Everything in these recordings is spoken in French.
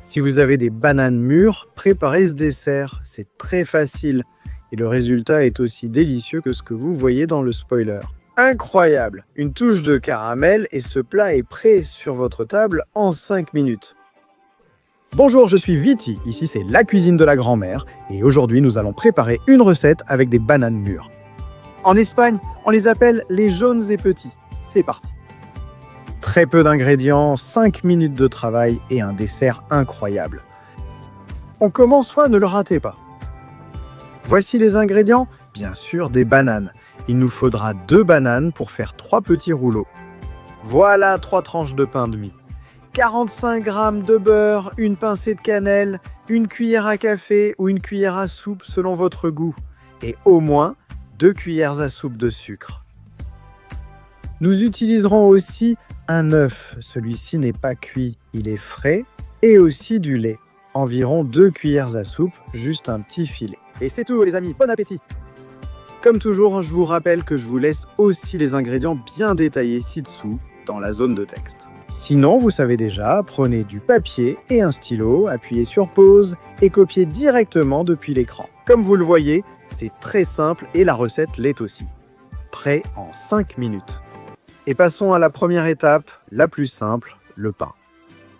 Si vous avez des bananes mûres, préparez ce dessert. C'est très facile et le résultat est aussi délicieux que ce que vous voyez dans le spoiler. Incroyable! Une touche de caramel et ce plat est prêt sur votre table en 5 minutes. Bonjour, je suis Viti, ici c'est la cuisine de la grand-mère et aujourd'hui nous allons préparer une recette avec des bananes mûres. En Espagne, on les appelle les jaunes et petits. C'est parti! Très peu d'ingrédients, 5 minutes de travail et un dessert incroyable. On commence soit ne le ratez pas. Voici les ingrédients, bien sûr des bananes. Il nous faudra 2 bananes pour faire 3 petits rouleaux. Voilà 3 tranches de pain de mie. 45 g de beurre, une pincée de cannelle, une cuillère à café ou une cuillère à soupe selon votre goût. Et au moins 2 cuillères à soupe de sucre. Nous utiliserons aussi un œuf. Celui-ci n'est pas cuit, il est frais. Et aussi du lait. Environ 2 cuillères à soupe, juste un petit filet. Et c'est tout les amis, bon appétit! Comme toujours, je vous rappelle que je vous laisse aussi les ingrédients bien détaillés ci-dessous, dans la zone de texte. Sinon, vous savez déjà, prenez du papier et un stylo, appuyez sur pause et copiez directement depuis l'écran. Comme vous le voyez, c'est très simple et la recette l'est aussi. Prêt en 5 minutes. Et passons à la première étape, la plus simple, le pain.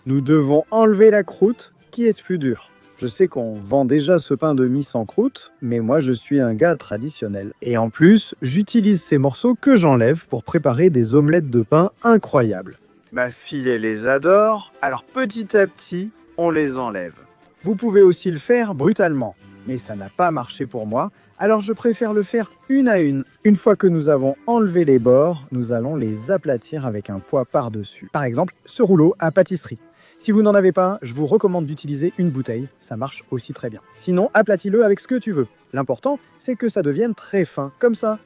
Nous devons enlever la croûte qui est plus dure. Je sais qu'on vend déjà ce pain de mie sans croûte, mais moi je suis un gars traditionnel. Et en plus, j'utilise ces morceaux que j'enlève pour préparer des omelettes de pain incroyables. Ma fille elle les adore, alors petit à petit, on les enlève. Vous pouvez aussi le faire brutalement, mais ça n'a pas marché pour moi, alors je préfère le faire une à une. Une fois que nous avons enlevé les bords, nous allons les aplatir avec un poids par-dessus. Par exemple, ce rouleau à pâtisserie. Si vous n'en avez pas, je vous recommande d'utiliser une bouteille, ça marche aussi très bien. Sinon, aplatis-le avec ce que tu veux. L'important, c'est que ça devienne très fin, comme ça.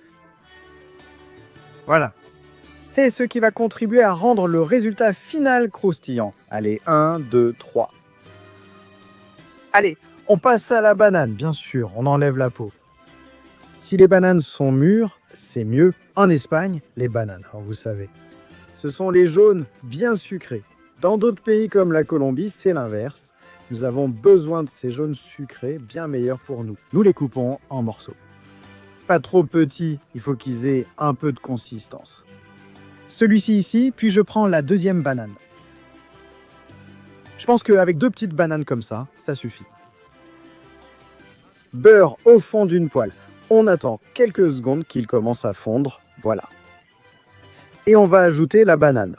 Voilà. C'est ce qui va contribuer à rendre le résultat final croustillant. Allez, 1, 2, 3. Allez, on passe à la banane, bien sûr, on enlève la peau. Si les bananes sont mûres, c'est mieux. En Espagne, les bananes, vous savez. Ce sont les jaunes bien sucrés. Dans d'autres pays comme la Colombie, c'est l'inverse. Nous avons besoin de ces jaunes sucrés bien meilleurs pour nous. Nous les coupons en morceaux. Pas trop petits, il faut qu'ils aient un peu de consistance. Celui-ci ici, puis je prends la deuxième banane. Je pense qu'avec 2 petites bananes comme ça suffit. Beurre au fond d'une poêle. On attend quelques secondes qu'il commence à fondre, voilà. Et on va ajouter la banane.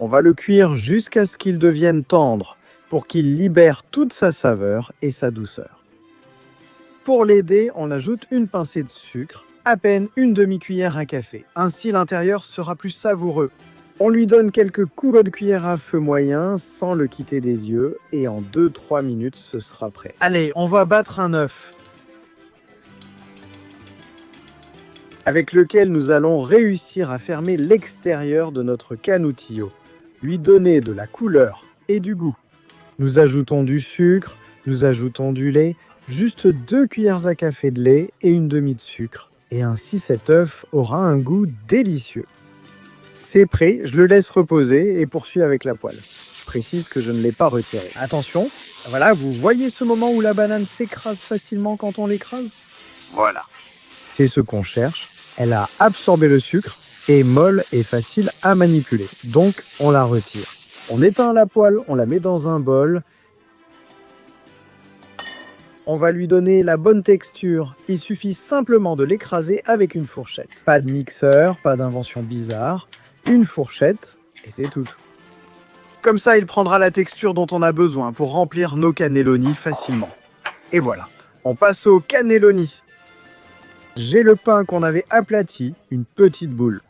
On va le cuire jusqu'à ce qu'il devienne tendre, pour qu'il libère toute sa saveur et sa douceur. Pour l'aider, on ajoute une pincée de sucre, à peine une demi-cuillère à café. Ainsi, l'intérieur sera plus savoureux. On lui donne quelques coups de cuillère à feu moyen sans le quitter des yeux, et en 2-3 minutes, ce sera prêt. Allez, on va battre un œuf, avec lequel nous allons réussir à fermer l'extérieur de notre canoutillo. Lui donner de la couleur et du goût. Nous ajoutons du sucre, nous ajoutons du lait, juste 2 cuillères à café de lait et une demi de sucre. Et ainsi cet œuf aura un goût délicieux. C'est prêt, je le laisse reposer et poursuis avec la poêle. Je précise que je ne l'ai pas retiré. Attention, voilà, vous voyez ce moment où la banane s'écrase facilement quand on l'écrase? Voilà. C'est ce qu'on cherche. Elle a absorbé le sucre et molle et facile à manipuler. Donc, on la retire. On éteint la poêle, on la met dans un bol. On va lui donner la bonne texture. Il suffit simplement de l'écraser avec une fourchette. Pas de mixeur, pas d'invention bizarre. Une fourchette, et c'est tout. Comme ça, il prendra la texture dont on a besoin pour remplir nos cannelloni facilement. Et voilà, on passe au cannelloni. J'ai le pain qu'on avait aplati, une petite boule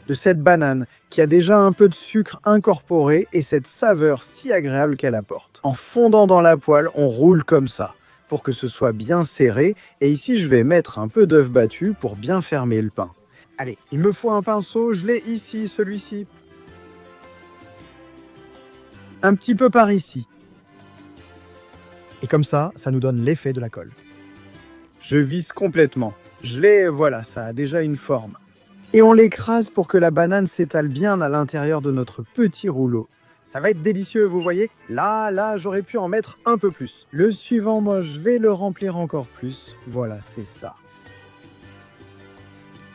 de cette banane qui a déjà un peu de sucre incorporé et cette saveur si agréable qu'elle apporte. En fondant dans la poêle, on roule comme ça pour que ce soit bien serré et ici je vais mettre un peu d'œuf battu pour bien fermer le pain. Allez, il me faut un pinceau, je l'ai ici, celui-ci. Un petit peu par ici. Et comme ça nous donne l'effet de la colle. Je visse complètement. Je l'ai, voilà, ça a déjà une forme. Et on l'écrase pour que la banane s'étale bien à l'intérieur de notre petit rouleau. Ça va être délicieux, vous voyez. Là, j'aurais pu en mettre un peu plus. Le suivant, moi, je vais le remplir encore plus. Voilà, c'est ça.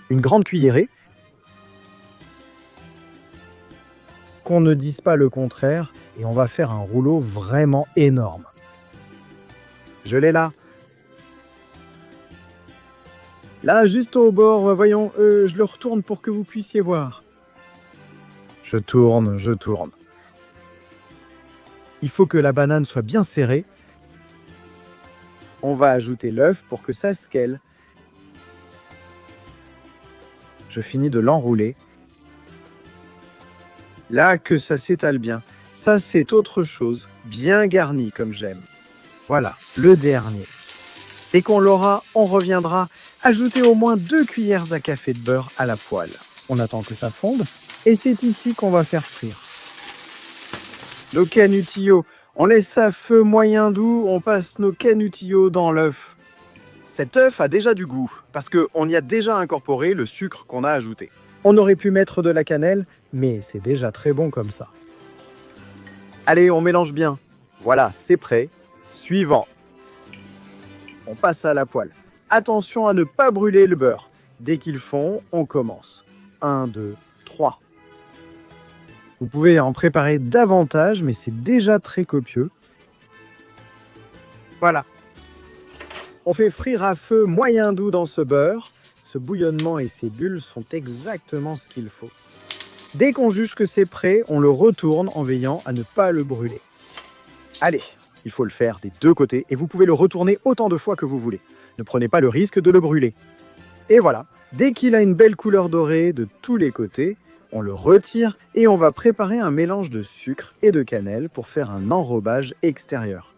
Une grande cuillerée. Qu'on ne dise pas le contraire. Et on va faire un rouleau vraiment énorme. Je l'ai là. Là, juste au bord, voyons, je le retourne pour que vous puissiez voir. Je tourne. Il faut que la banane soit bien serrée. On va ajouter l'œuf pour que ça se scelle. Je finis de l'enrouler. Là, que ça s'étale bien. Ça, c'est autre chose, bien garni comme j'aime. Voilà, le dernier. Dès qu'on l'aura, on reviendra ajouter au moins 2 cuillères à café de beurre à la poêle. On attend que ça fonde et c'est ici qu'on va faire frire. Nos canutillos, on laisse ça à feu moyen doux, on passe nos canutillos dans l'œuf. Cet œuf a déjà du goût parce qu'on y a déjà incorporé le sucre qu'on a ajouté. On aurait pu mettre de la cannelle, mais c'est déjà très bon comme ça. Allez, on mélange bien. Voilà, c'est prêt. Suivant. On passe à la poêle. Attention à ne pas brûler le beurre. Dès qu'il fond, on commence. 1, 2, 3. Vous pouvez en préparer davantage, mais c'est déjà très copieux. Voilà. On fait frire à feu moyen doux dans ce beurre. Ce bouillonnement et ces bulles sont exactement ce qu'il faut. Dès qu'on juge que c'est prêt, on le retourne en veillant à ne pas le brûler. Allez, il faut le faire des 2 côtés et vous pouvez le retourner autant de fois que vous voulez. Ne prenez pas le risque de le brûler. Et voilà, dès qu'il a une belle couleur dorée de tous les côtés, on le retire et on va préparer un mélange de sucre et de cannelle pour faire un enrobage extérieur.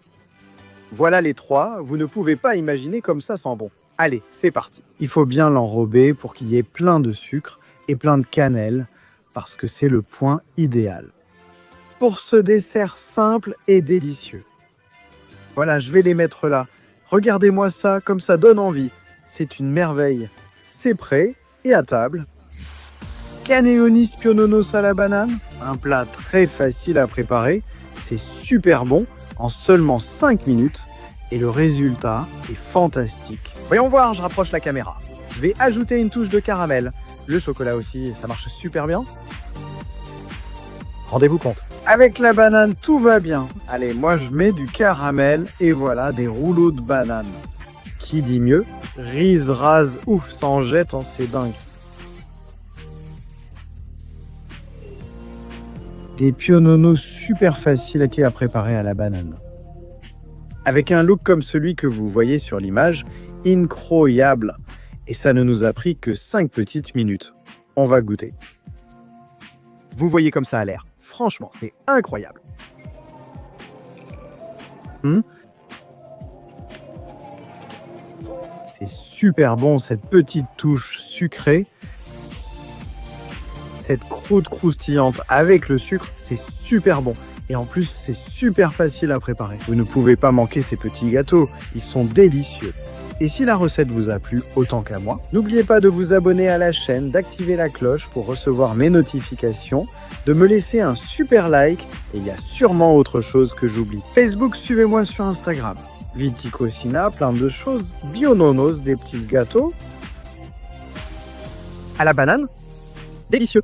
Voilà les 3, vous ne pouvez pas imaginer comme ça sent bon. Allez, c'est parti. Il faut bien l'enrober pour qu'il y ait plein de sucre et plein de cannelle, parce que c'est le point idéal. Pour ce dessert simple et délicieux. Voilà, je vais les mettre là. Regardez-moi ça, comme ça donne envie. C'est une merveille. C'est prêt et à table. Caneonis piononos à la banane, un plat très facile à préparer. C'est super bon, en seulement 5 minutes. Et le résultat est fantastique. Voyons voir, je rapproche la caméra. Je vais ajouter une touche de caramel. Le chocolat aussi, ça marche super bien. Rendez-vous compte. Avec la banane, tout va bien. Allez, moi je mets du caramel et voilà des rouleaux de banane. Qui dit mieux? Rise, rase, ouf, ça en jette, hein, c'est dingue. Des piononos super faciles à préparer à la banane. Avec un look comme celui que vous voyez sur l'image, incroyable. Et ça ne nous a pris que 5 petites minutes. On va goûter. Vous voyez comme ça a l'air. Franchement, c'est incroyable. C'est super bon, cette petite touche sucrée. Cette croûte croustillante avec le sucre, c'est super bon. Et en plus, c'est super facile à préparer. Vous ne pouvez pas manquer ces petits gâteaux, ils sont délicieux. Et si la recette vous a plu autant qu'à moi, n'oubliez pas de vous abonner à la chaîne, d'activer la cloche pour recevoir mes notifications, de me laisser un super like, et il y a sûrement autre chose que j'oublie. Facebook, suivez-moi sur Instagram. Viticosina, plein de choses. Biononos, des petits gâteaux. À la banane, délicieux.